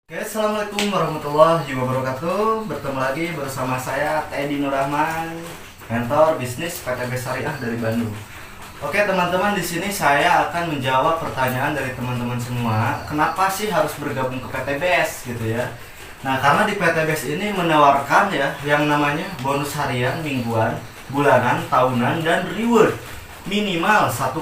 Oke, assalamualaikum warahmatullahi wabarakatuh. Bertemu lagi bersama saya Teddy Nur Rahman, mentor bisnis PTB Syariah dari Bandung. Oke teman-teman, di sini saya akan menjawab pertanyaan dari teman-teman semua. Kenapa sih harus bergabung ke PTBS gitu ya? Nah, karena di PTBS ini menawarkan ya yang namanya bonus harian, mingguan, bulanan, tahunan, dan reward minimal 1,67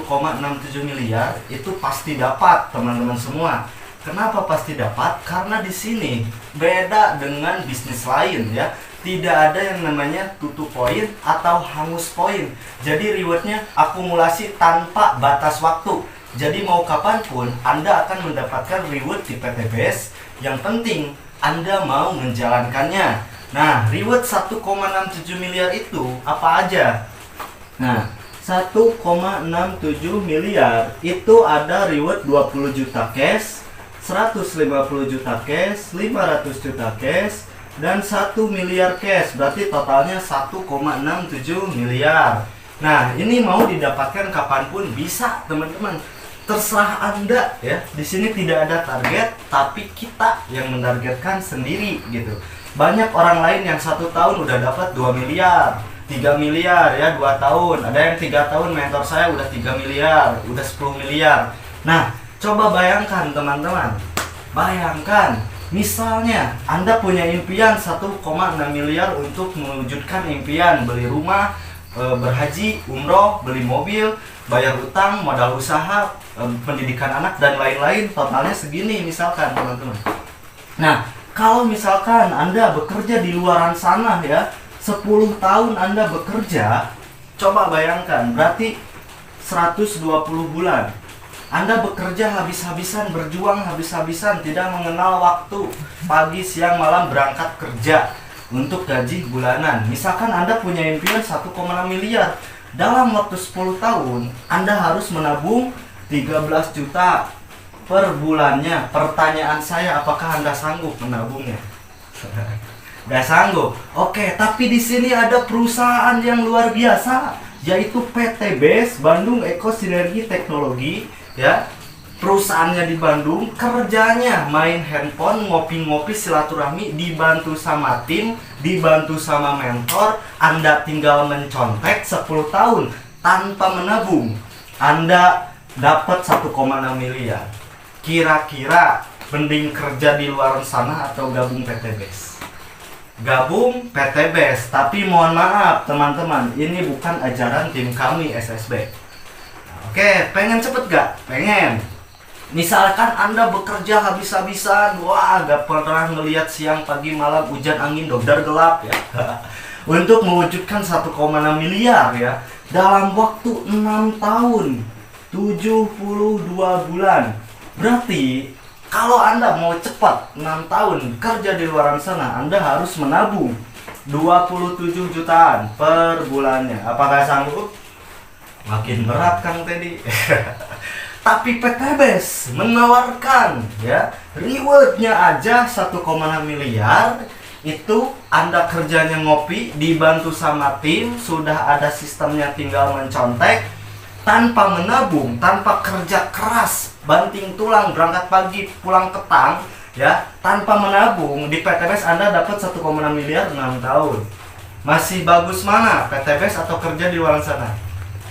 miliar itu pasti dapat teman-teman semua. Kenapa pasti dapat? Karena di sini beda dengan bisnis lain ya. Tidak ada yang namanya tutup poin atau hangus poin. Jadi rewardnya akumulasi tanpa batas waktu. Jadi mau kapanpun Anda akan mendapatkan reward di PTBS. Yang penting Anda mau menjalankannya. Nah, reward 1,67 miliar itu apa aja? Nah, 1,67 miliar itu ada reward 20 juta cash, 150 juta cash, 500 juta cash, dan 1 miliar cash. Berarti totalnya 1,67 miliar. Nah, ini mau didapatkan kapanpun bisa, teman-teman. Terserah Anda ya. Di sini tidak ada target, tapi kita yang menargetkan sendiri gitu. Banyak orang lain yang 1 tahun udah dapat 2 miliar, 3 miliar ya, 2 tahun. Ada yang 3 tahun, mentor saya udah 3 miliar, udah 10 miliar. Nah, coba bayangkan teman-teman. Bayangkan, misalnya Anda punya impian 1,6 miliar untuk mewujudkan impian beli rumah, berhaji, umroh, beli mobil, bayar utang, modal usaha, pendidikan anak, dan lain-lain. Totalnya segini misalkan teman-teman. Nah, kalau misalkan Anda bekerja di luaran sana ya, 10 tahun Anda bekerja, coba bayangkan, berarti 120 bulan. Anda bekerja habis-habisan, berjuang habis-habisan, tidak mengenal waktu, pagi, siang, malam berangkat kerja untuk gaji bulanan. Misalkan Anda punya impian 1,6 miliar. Dalam waktu 10 tahun, Anda harus menabung 13 juta per bulannya. Pertanyaan saya, apakah Anda sanggup menabungnya? Gak sanggup. Oke, tapi di sini ada perusahaan yang luar biasa, yaitu PTBS Bandung Eko Sinergi Teknologi. Ya, perusahaannya di Bandung, kerjanya main handphone, ngopi-ngopi, silaturahmi, dibantu sama tim, dibantu sama mentor. Anda tinggal mencontek 10 tahun tanpa menabung, Anda dapat 1,6 miliar. Kira-kira mending kerja di luar sana atau gabung PTBS? Gabung PTBS, tapi mohon maaf teman-teman, ini bukan ajaran tim kami SSB. Oke, pengen cepet gak? Pengen. Misalkan Anda bekerja habis-habisan, wah gak pernah ngelihat siang, pagi, malam, hujan, angin, dodar, gelap ya. Untuk mewujudkan 1,6 miliar ya, dalam waktu 6 tahun, 72 bulan. Berarti kalau Anda mau cepat 6 tahun kerja di luar sana, Anda harus menabung 27 jutaan per bulannya. Apakah sanggup? Makin berat Kang Teddy. Tapi PTBS menawarkan ya, rewardnya aja 1,6 miliar. Itu Anda kerjanya ngopi, dibantu sama tim, sudah ada sistemnya, tinggal mencontek, tanpa menabung, tanpa kerja keras, banting tulang, berangkat pagi, pulang petang ya, tanpa menabung. Di PTBS Anda dapat 1,6 miliar 6 tahun. Masih bagus mana, PTBS atau kerja di luar sana?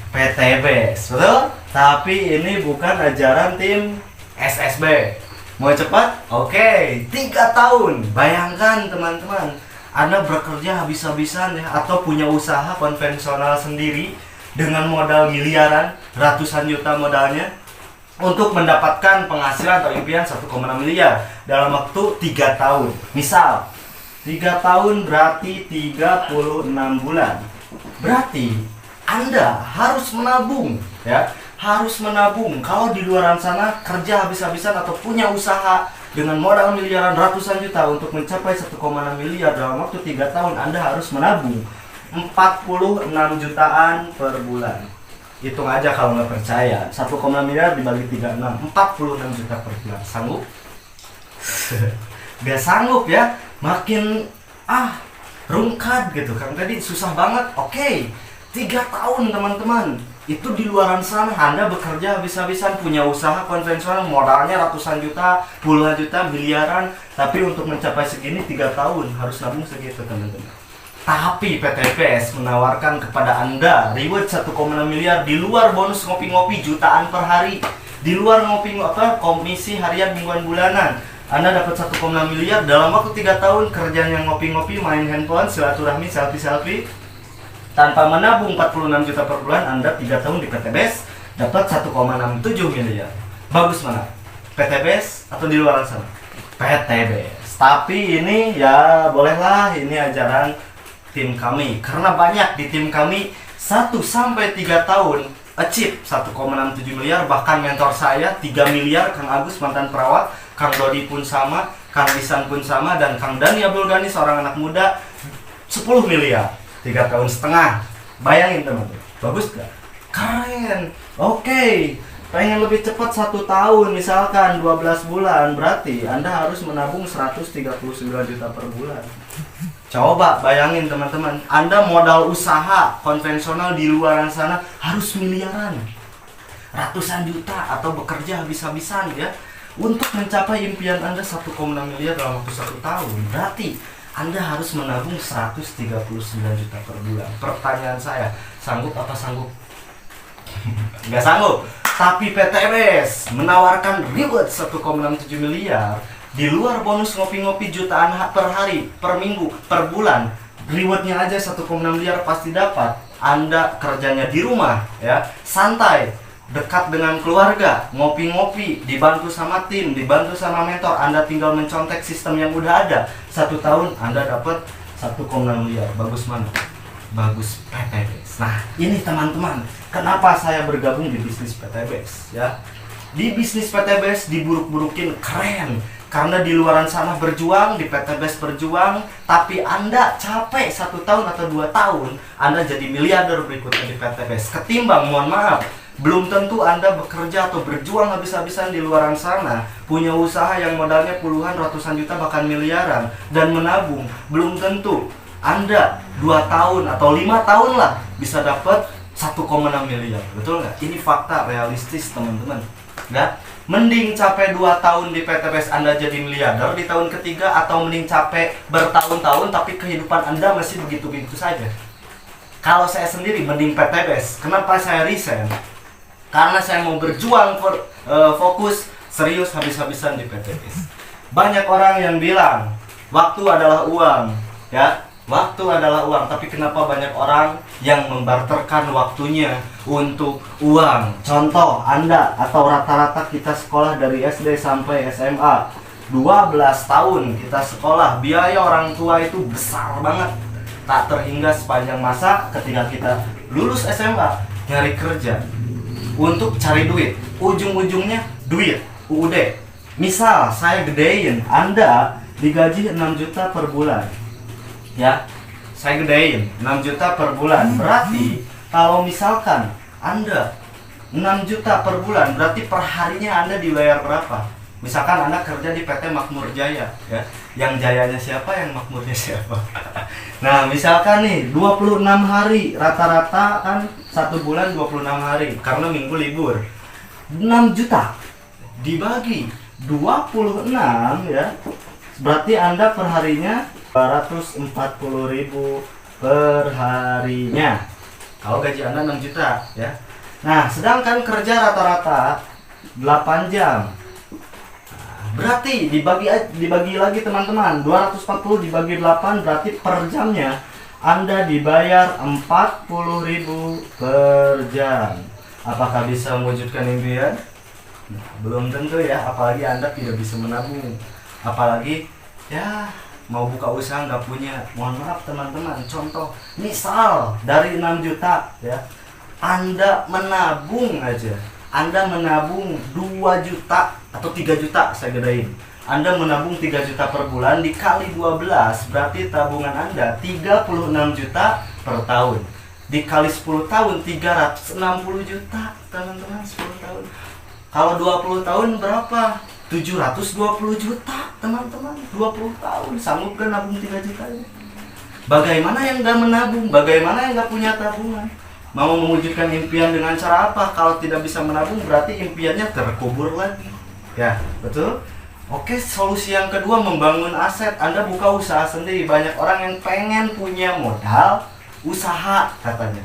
PTBS, betul? Tapi ini bukan ajaran tim SSB. Mau cepat? Oke, 3 tahun. Bayangkan teman-teman, Anda bekerja habis-habisan ya, atau punya usaha konvensional sendiri dengan modal miliaran, ratusan juta modalnya, untuk mendapatkan penghasilan atau impian 1,6 miliar dalam waktu 3 tahun. Misal 3 tahun berarti 36 bulan. Berarti Anda harus menabung ya, harus menabung. Kalau di luaran sana kerja habis-habisan atau punya usaha dengan modal miliaran, ratusan juta, untuk mencapai 1,6 miliar dalam waktu 3 tahun, Anda harus menabung 46 jutaan per bulan. Hitung aja kalau nggak percaya, 1,6 miliar dibagi 36, 46 juta per bulan. Sanggup? Gak sanggup ya, makin rungkat gitu Kang, tadi susah banget. Oke, 3 tahun teman-teman, Itu di luaran sana Anda bekerja habis-habisan, punya usaha konvensional, modalnya ratusan juta, puluhan juta, miliaran, tapi untuk mencapai segini 3 tahun harus nabung segitu teman-teman. Tapi PTBS menawarkan kepada Anda reward 1,6 miliar di luar bonus ngopi-ngopi jutaan per hari, di luar komisi harian, mingguan, bulanan. Anda dapat 1,6 miliar dalam waktu 3 tahun kerjanya ngopi-ngopi, main handphone, silaturahmi, selfie-selfie, tanpa menabung 46 juta per bulan. Anda 3 tahun di PTBS dapat 1,67 miliar. Bagus mana? PTBS atau di luar sana? PTBS. Tapi ini ya bolehlah, ini ajaran tim kami. Karena banyak di tim kami 1 sampai 3 tahun achieve 1,67 miliar. Bahkan mentor saya 3 miliar, Kang Agus mantan perawat, Kang Dodi pun sama, Kang Isan pun sama, dan Kang Dani Abdul Ghani seorang anak muda 10 miliar 3 tahun setengah. Bayangin teman-teman, bagus gak? Keren. Oke, pengen lebih cepat 1 tahun, misalkan 12 bulan, berarti Anda harus menabung 139 juta per bulan. Coba bayangin teman-teman, Anda modal usaha konvensional di luar sana harus miliaran, ratusan juta, atau bekerja habis-habisan ya untuk mencapai impian Anda 1,6 miliar dalam waktu 1 tahun. Berarti Anda harus menabung 139 juta per bulan. Pertanyaan saya, sanggup apa sanggup? Nggak sanggup. Tapi PTBS menawarkan reward 1,67 miliar di luar bonus ngopi-ngopi jutaan per hari, per minggu, per bulan. Rewardnya aja 1,6 miliar pasti dapat. Anda kerjanya di rumah ya, santai, dekat dengan keluarga, ngopi-ngopi, dibantu sama tim, dibantu sama mentor. Anda tinggal mencontek sistem yang udah ada. 1 tahun Anda dapat 1,6 miliar. Bagus mana? Bagus PTBS. Nah ini teman-teman, kenapa saya bergabung di bisnis PTBS ya. Di bisnis PTBS diburuk-burukin keren, karena di luaran sana berjuang, di PTBS berjuang, tapi Anda capek 1 tahun atau 2 tahun, Anda jadi miliarder berikutnya di PTBS. Ketimbang, mohon maaf, belum tentu Anda bekerja atau berjuang habis-habisan di luaran sana, punya usaha yang modalnya puluhan, ratusan juta, bahkan miliaran, dan menabung. Belum tentu Anda 2 tahun atau 5 tahun lah bisa dapat 1,6 miliar. Betul nggak? Ini fakta realistis teman-teman. Nggak? Mending capek 2 tahun di PTBS Anda jadi miliarder di tahun ketiga, atau mending capek bertahun-tahun tapi kehidupan Anda masih begitu-begitu saja. Kalau saya sendiri mending PTBS. Kenapa saya resign? Karena saya mau berjuang fokus serius habis-habisan di PTBS. Banyak orang yang bilang waktu adalah uang, ya. Waktu adalah uang, tapi kenapa banyak orang yang membarterkan waktunya untuk uang? Contoh, Anda atau rata-rata kita sekolah dari SD sampai SMA 12 tahun kita sekolah, biaya orang tua itu besar banget, tak terhingga sepanjang masa. Ketika kita lulus SMA, nyari kerja untuk cari duit, ujung-ujungnya duit, UUD. Misal saya gedein, Anda digaji 6 juta per bulan, ya, saya gedein 6 juta per bulan. Berarti kalau misalkan Anda 6 juta per bulan, berarti per harinya Anda dibayar berapa? Misalkan Anda kerja di PT Makmur Jaya, ya, yang jayanya siapa, yang makmurnya siapa? Nah misalkan nih 26 hari, rata-rata kan 1 bulan 26 hari, karena minggu libur. 6 juta dibagi 26 ya, berarti Anda per harinya 240.000 per harinya kalau gaji Anda 6 juta ya. Nah sedangkan kerja rata-rata 8 jam, berarti dibagi lagi teman-teman, 240 dibagi 8, berarti per jamnya Anda dibayar 40.000 per jam. Apakah bisa mewujudkan impian? Nah, belum tentu ya, apalagi Anda tidak bisa menabung, apalagi ya mau buka usaha nggak punya. Mohon maaf teman-teman, contoh misal dari 6 juta ya, Anda menabung aja, Anda menabung 2 juta atau 3 juta, saya gedein, Anda menabung 3 juta per bulan, dikali 12 berarti tabungan Anda 36 juta per tahun, dikali 10 tahun 360 juta teman-teman. 10 tahun, kalau 20 tahun berapa? 720 juta teman-teman. 20 tahun sanggup gak nabung 3 juta? Bagaimana yang gak menabung? Bagaimana yang gak punya tabungan? Mau mewujudkan impian dengan cara apa? Kalau tidak bisa menabung berarti impiannya terkubur lagi. Ya, betul? Oke, solusi yang kedua membangun aset. Anda buka usaha sendiri. Banyak orang yang pengen punya modal usaha katanya.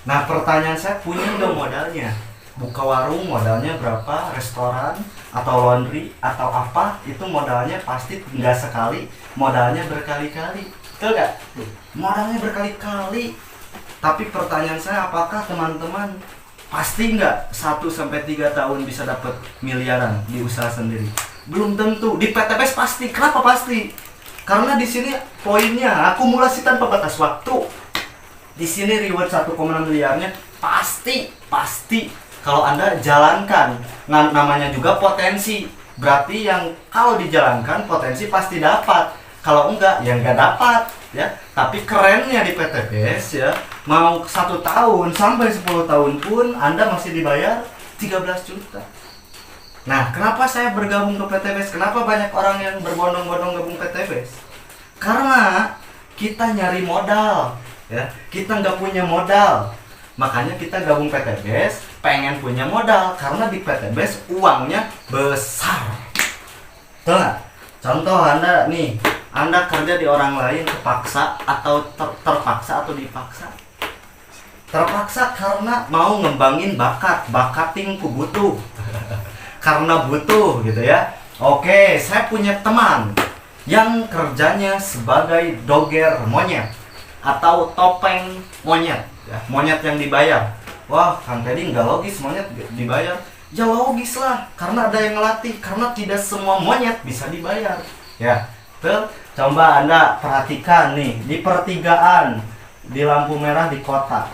Nah, pertanyaan saya, punya nggak modalnya? Buka warung modalnya berapa? Restoran atau laundry atau apa? Itu modalnya pasti nggak sekali, modalnya berkali-kali. Betul nggak? Modalnya berkali-kali. Tapi pertanyaan saya, apakah teman-teman pasti nggak 1-3 tahun bisa dapat miliaran di usaha sendiri? Belum tentu. Di PTBS pasti. Kenapa pasti? Karena di sini poinnya akumulasi tanpa batas waktu. Di sini reward 1,6 miliarnya pasti. Kalau Anda jalankan, namanya juga potensi. Berarti yang kalau dijalankan potensi pasti dapat. Kalau enggak, ya enggak dapat, ya. Tapi kerennya di PTBS ya, mau 1 tahun sampai 10 tahun pun Anda masih dibayar 13 juta. Nah, kenapa saya bergabung ke PTBS? Kenapa banyak orang yang berbondong-bondong gabung PTBS? Karena kita nyari modal, ya. Kita nggak punya modal. Makanya kita gabung PTBS, pengen punya modal. Karena di PTBS uangnya besar. Betul nggak? Contoh Anda nih, Anda kerja di orang lain terpaksa atau terpaksa atau dipaksa? Terpaksa karena mau ngembangin bakat tingku butuh. Karena butuh gitu ya. Oke, saya punya teman yang kerjanya sebagai doger monyet atau topeng monyet, ya, monyet yang dibayar. Wah, Kang Teddy nggak logis monyet dibayar. Ya logis lah, karena ada yang ngelatih. Karena tidak semua monyet bisa dibayar. Ya, betul. Coba Anda perhatikan nih, di pertigaan, di lampu merah di kota.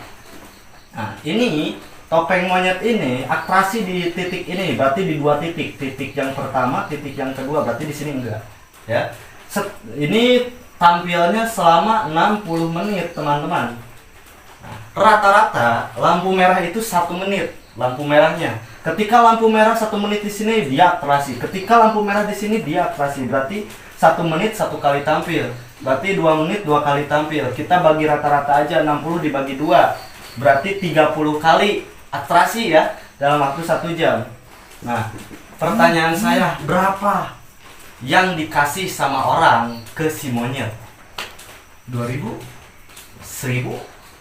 Nah, ini topeng monyet ini atraksi di titik ini, berarti di 2 titik. Titik yang pertama, titik yang kedua, berarti di sini enggak. Ya. Ini tampilnya selama 60 menit, teman-teman. Rata-rata lampu merah itu 1 menit, lampu merahnya. Ketika lampu merah 1 menit di sini dia atrasi. Ketika lampu merah di sini dia atrasi. Berarti 1 menit 1 kali tampil. Berarti 2 menit 2 kali tampil. Kita bagi rata-rata aja, 60 dibagi 2. Berarti 30 kali atrasi ya dalam waktu 1 jam. Nah, pertanyaan saya, berapa yang dikasih sama orang ke si monyet? 2.000, 1.000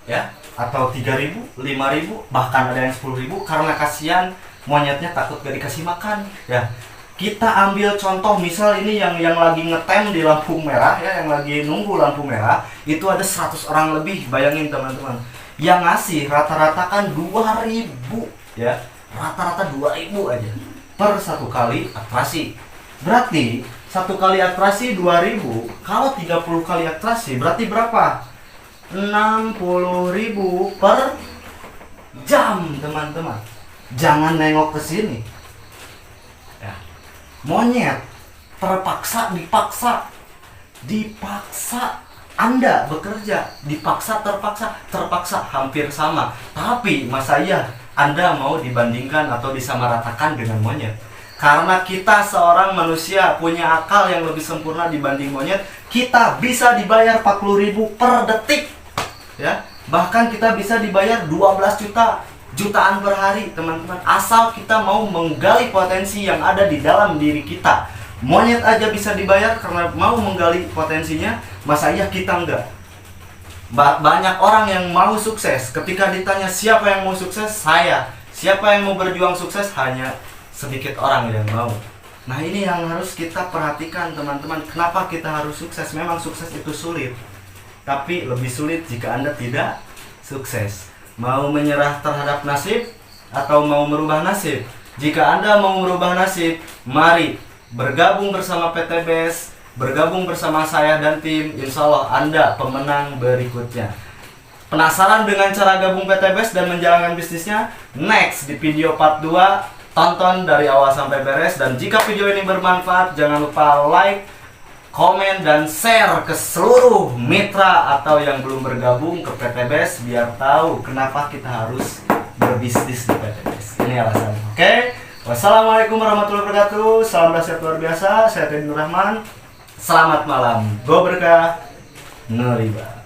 ya, atau 3.000, 5.000, bahkan ada yang 10.000 karena kasihan monyetnya takut gak dikasih makan ya. Kita ambil contoh misal ini yang lagi ngetem di lampu merah ya, yang lagi nunggu lampu merah, itu ada 100 orang lebih. Bayangin teman-teman, yang ngasih rata-rata kan 2.000 ya, rata-rata 2.000 aja per 1 kali atrasi. Berarti 1 kali atrasi 2.000, kalau 30 kali atrasi berarti berapa? 60.000 per jam, teman-teman. Jangan nengok ke sini. Ya. Monyet terpaksa dipaksa Anda bekerja, dipaksa terpaksa hampir sama. Tapi masa iya Anda mau dibandingkan atau disamaratakan dengan monyet? Karena kita seorang manusia punya akal yang lebih sempurna dibanding monyet. Kita bisa dibayar 40.000 per detik ya. Bahkan kita bisa dibayar 12 jutaan per hari, teman-teman. Asal kita mau menggali potensi yang ada di dalam diri kita. Monyet aja bisa dibayar karena mau menggali potensinya. Masa iya kita enggak? Banyak orang yang mau sukses. Ketika ditanya siapa yang mau sukses, saya. Siapa yang mau berjuang sukses, hanya sedikit orang yang mau. Nah, ini yang harus kita perhatikan, teman-teman. Kenapa kita harus sukses? Memang sukses itu sulit, tapi lebih sulit jika Anda tidak sukses. Mau menyerah terhadap nasib atau mau merubah nasib? Jika Anda mau merubah nasib, mari bergabung bersama PTBS, bergabung bersama saya dan tim. Insya Allah Anda pemenang berikutnya. Penasaran dengan cara gabung PTBS dan menjalankan bisnisnya? Next di video part 2, tonton dari awal sampai beres. Dan jika video ini bermanfaat, jangan lupa like, komen, dan share ke seluruh mitra atau yang belum bergabung ke PTBS biar tahu kenapa kita harus berbisnis di PTBS. Ini alasannya. Oke? Wassalamualaikum warahmatullahi wabarakatuh. Salam dahsyat luar biasa. Saya Teddy Nur Rahman. Selamat malam. Go berkah, no riba.